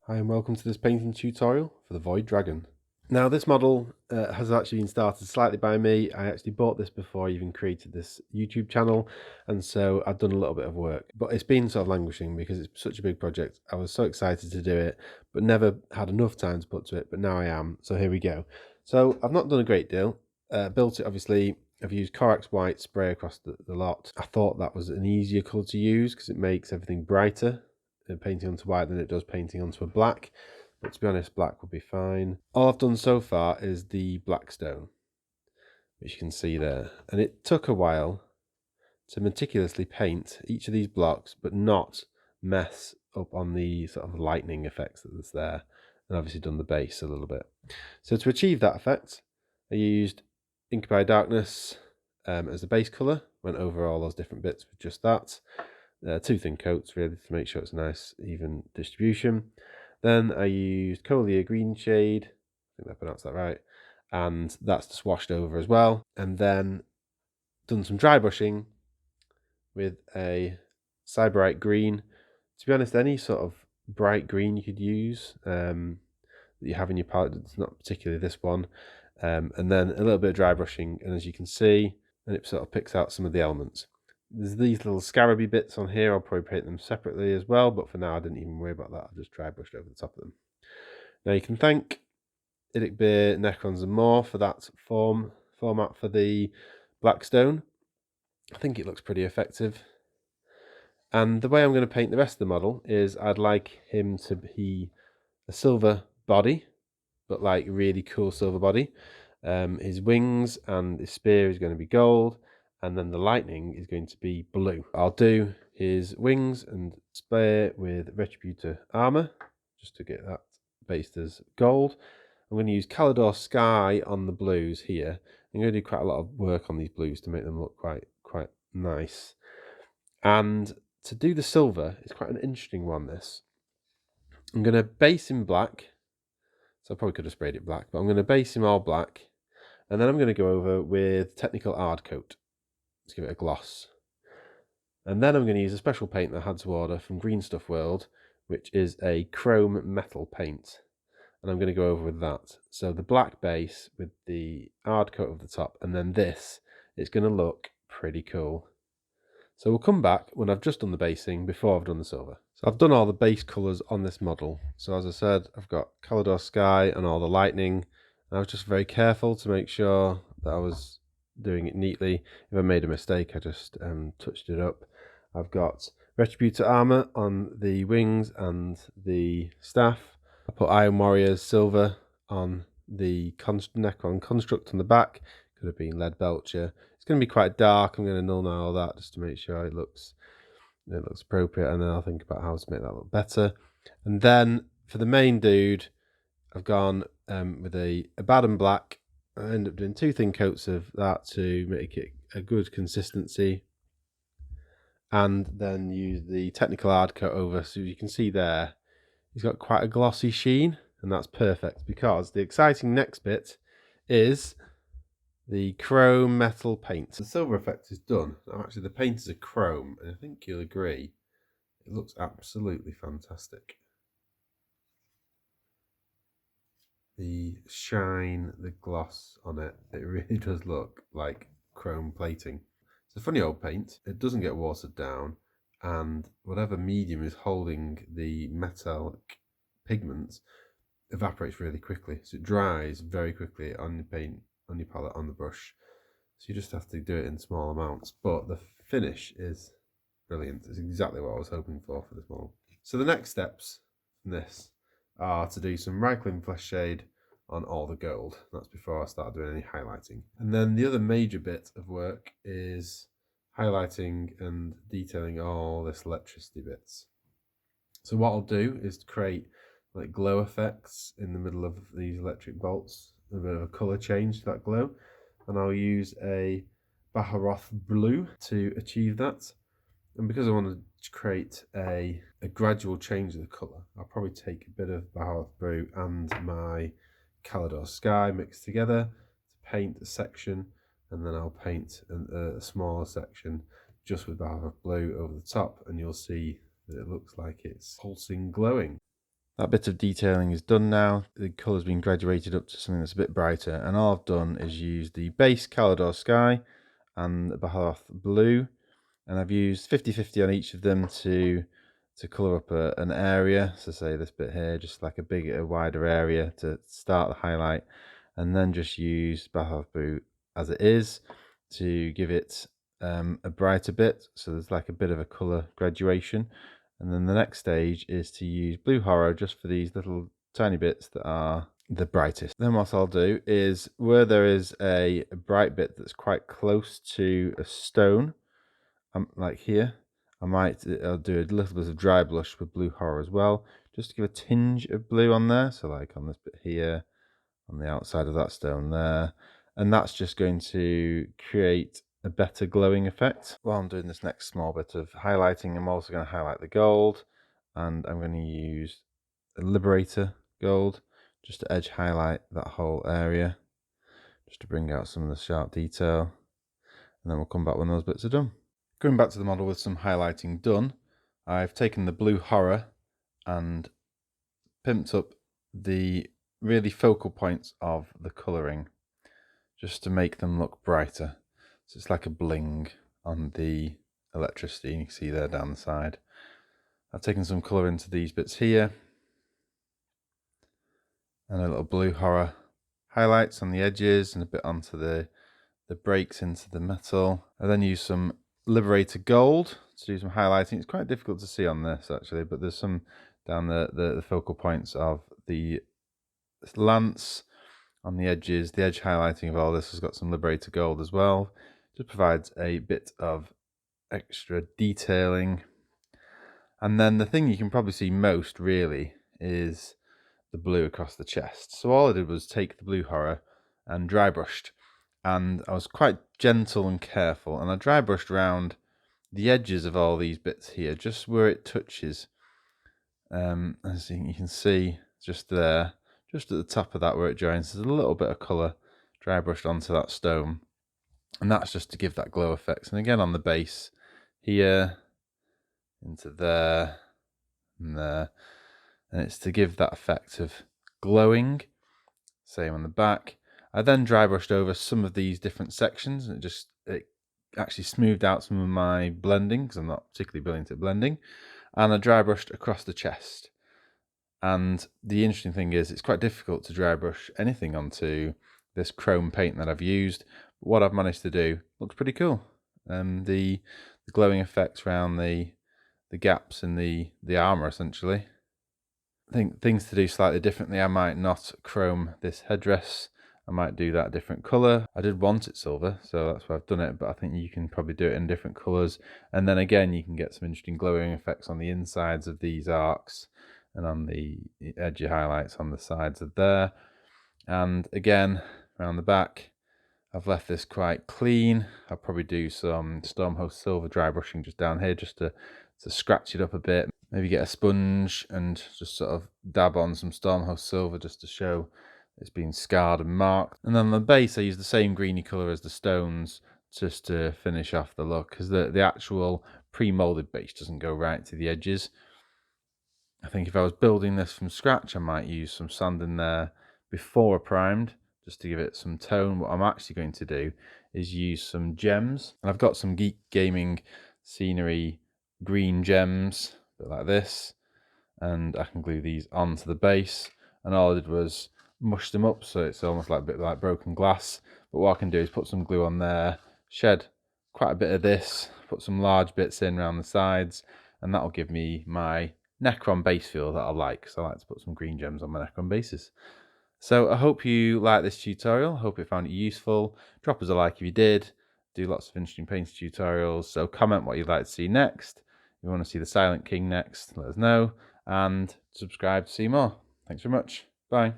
Hi and welcome to this painting tutorial for the Void Dragon. Now this model has actually been started slightly by me. I actually bought this before I even created this YouTube channel, and so I've done a little bit of work, but it's been sort of languishing because it's such a big project. I was so excited to do it, but never had enough time to put to it, but now I am, so here we go. So I've not done a great deal. Built it, obviously. I've used Corax White spray across the lot. I thought that was an easier colour to use because it makes everything brighter painting onto white than it does painting onto a black, but to be honest, black would be fine. All I've done so far is the Blackstone, which you can see there, and it took a while to meticulously paint each of these blocks but not mess up on the sort of lightning effects that's there, and obviously done the base a little bit. So to achieve that effect, I used Ink by Darkness as the base colour, went over all those different bits with just that. Two thin coats really to make sure it's a nice even distribution. Then I used Colia green shade, I think I pronounced that right, and that's just washed over as well. And then done some dry brushing with a Cyberite green. To be honest, any sort of bright green you could use that you have in your palette. It's not particularly this one. And then a little bit of dry brushing, and as you can see, and it sort of picks out some of the elements. There's these little scarabby bits on here. I'll probably paint them separately as well, but for now I didn't even worry about that. I just dry brushed over the top of them. Now you can thank Idic Beer, Necrons and more for that format for the Blackstone. I think it looks pretty effective. And the way I'm going to paint the rest of the model is I'd like him to be a silver body, but like really cool silver body. His wings and his spear is going to be gold, and then the lightning is going to be blue. I'll do his wings and spear with Retributor armor, just to get that based as gold. I'm going to use Calidor Sky on the blues here. I'm going to do quite a lot of work on these blues to make them look quite nice. And to do the silver, it's quite an interesting one, this. I'm going to base him black. So I probably could have sprayed it black, but I'm going to base him all black. And then I'm going to go over with Technical Ard Coat. Let's give it a gloss. And then I'm going to use a special paint that I had to order from Green Stuff World, which is a chrome metal paint. And I'm going to go over with that. So the black base with the Ard Coat over the top, and then this is going to look pretty cool. So we'll come back when I've just done the basing before I've done the silver. So I've done all the base colours on this model. So as I said, I've got Calidor Sky and all the lightning. And I was just very careful to make sure that I was doing it neatly. If I made a mistake, I just touched it up. I've got Retributor armor on the wings and the staff. I put Iron Warrior's silver on the Necron construct on the back. Could have been Lead Belcher. It's going to be quite dark. I'm going to null all that just to make sure it looks appropriate, and then I'll think about how to make that look better. And then for the main dude, I've gone with a Abaddon black. I end up doing two thin coats of that to make it a good consistency, and then use the Technical Ard Coat over. So you can see there, he's got quite a glossy sheen, and that's perfect because the exciting next bit is the chrome metal paint. The silver effect is done. Now, actually, the paint is a chrome, and I think you'll agree, it looks absolutely fantastic. The shine, the gloss on it, it really does look like chrome plating. It's a funny old paint. It doesn't get watered down, and whatever medium is holding the metallic pigments evaporates really quickly. So it dries very quickly on the paint, on your palette, on the brush. So you just have to do it in small amounts, but the finish is brilliant. It's exactly what I was hoping for this model. So the next steps from this are to do some Reikland Flesh Shade on all the gold. That's before I start doing any highlighting. And then the other major bit of work is highlighting and detailing all this electricity bits. So what I'll do is create like glow effects in the middle of these electric bolts, a bit of a colour change to that glow, and I'll use a Baharoth blue to achieve that. And because I want to create a gradual change of the colour, I'll probably take a bit of Baharoth blue and my Calidor Sky mixed together to paint a section, and then I'll paint a smaller section just with Baharoth blue over the top, and you'll see that it looks like it's pulsing glowing. That bit of detailing is done now. The colour's been graduated up to something that's a bit brighter, and all I've done is use the base Calidor Sky and the Baharoth Blue, and I've used 50-50 on each of them to colour up an area. So say this bit here, just like a wider area to start the highlight, and then just use Baharoth Blue as it is to give it a brighter bit. So there's like a bit of a colour graduation. And then the next stage is to use Blue Horror just for these little tiny bits that are the brightest. Then what I'll do is, where there is a bright bit that's quite close to a stone, like here, I'll do a little bit of dry blush with Blue Horror as well, just to give a tinge of blue on there. So like on this bit here, on the outside of that stone there. And that's just going to create a better glowing effect. While I'm doing this next small bit of highlighting, I'm also going to highlight the gold, and I'm going to use a Liberator gold just to edge highlight that whole area, just to bring out some of the sharp detail, and then we'll come back when those bits are done. Going back to the model with some highlighting done, I've taken the Blue Horror and pimped up the really focal points of the colouring just to make them look brighter. So it's like a bling on the electricity, you can see there down the side. I've taken some colour into these bits here, and a little Blue Horror highlights on the edges and a bit onto the breaks into the metal. I then use some Liberator Gold to do some highlighting. It's quite difficult to see on this actually, but there's some down the focal points of the lance, on the edges. The edge highlighting of all this has got some Liberator Gold as well. Just provides a bit of extra detailing. And then the thing you can probably see most really is the blue across the chest. So all I did was take the Blue Horror and dry brushed, and I was quite gentle and careful, and I dry brushed around the edges of all these bits here, just where it touches. As you can see, just there, just at the top of that where it joins, there's a little bit of colour dry brushed onto that stone, and that's just to give that glow effect. And again on the base here, into there and there, and it's to give that effect of glowing. Same on the back. I then dry brushed over some of these different sections, and it actually smoothed out some of my blending, because I'm not particularly brilliant at blending. And I dry brushed across the chest. And the interesting thing is, it's quite difficult to dry brush anything onto this chrome paint that I've used. But what I've managed to do looks pretty cool. The glowing effects around the gaps in the armor, essentially. I think things to do slightly differently. I might not chrome this headdress. I might do that a different colour. I did want it silver, so that's why I've done it, but I think you can probably do it in different colours. And then again, you can get some interesting glowing effects on the insides of these arcs and on the edgy highlights on the sides of there. And again, around the back, I've left this quite clean. I'll probably do some Stormhost Silver dry brushing just down here, just to scratch it up a bit. Maybe get a sponge and just sort of dab on some Stormhost Silver just to show it's been scarred and marked. And then on the base, I use the same greeny colour as the stones just to finish off the look, because the actual pre-molded base doesn't go right to the edges. I think if I was building this from scratch, I might use some sand in there before I primed, just to give it some tone. What I'm actually going to do is use some gems. And I've got some Geek Gaming Scenery green gems, a bit like this. And I can glue these onto the base. And all I did was mush them up, so it's almost like a bit like broken glass. But what I can do is put some glue on there, shed quite a bit of this, put some large bits in around the sides, and that'll give me my Necron base feel that I like. So I like to put some green gems on my Necron bases. So I hope you like this tutorial. I hope you found it useful. Drop us a like if you did. Do lots of interesting painting tutorials. So comment what you'd like to see next. If you want to see the Silent King next, let us know. And subscribe to see more. Thanks very much. Bye.